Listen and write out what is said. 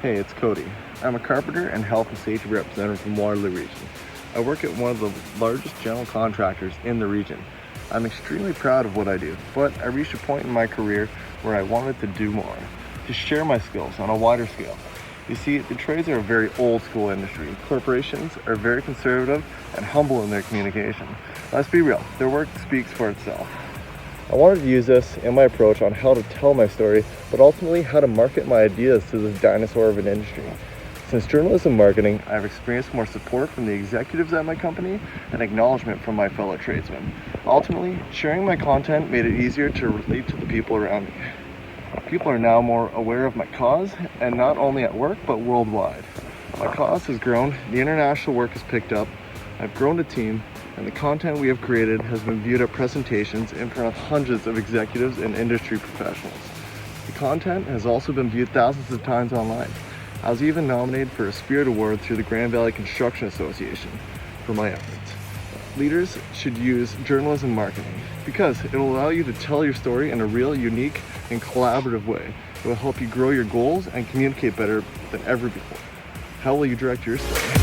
Hey, it's Cody. I'm a carpenter and health and safety representative from Waterloo region. I work at one of the largest general contractors in the region. I'm extremely proud of what I do, but I reached a point in my career where I wanted to do more, to share my skills on a wider scale. You see, the trades are a very old school industry. Corporations are very conservative and humble in their communication. Let's be real, their work speaks for itself. I wanted to use this in my approach on how to tell my story, but ultimately how to market my ideas to this dinosaur of an industry. Since journalism marketing, I've experienced more support from the executives at my company and acknowledgement from my fellow tradesmen. Ultimately, sharing my content made it easier to relate to the people around me. People are now more aware of my cause, and not only at work, but worldwide. My cause has grown, the international work has picked up, I've grown a team, and the content we have created has been viewed at presentations in front of hundreds of executives and industry professionals. The content has also been viewed thousands of times online. I was even nominated for a Spirit Award through the Grand Valley Construction Association for my efforts. Leaders should use journalism marketing because it will allow you to tell your story in a real, unique, and collaborative way. It will help you grow your goals and communicate better than ever before. How will you direct your story?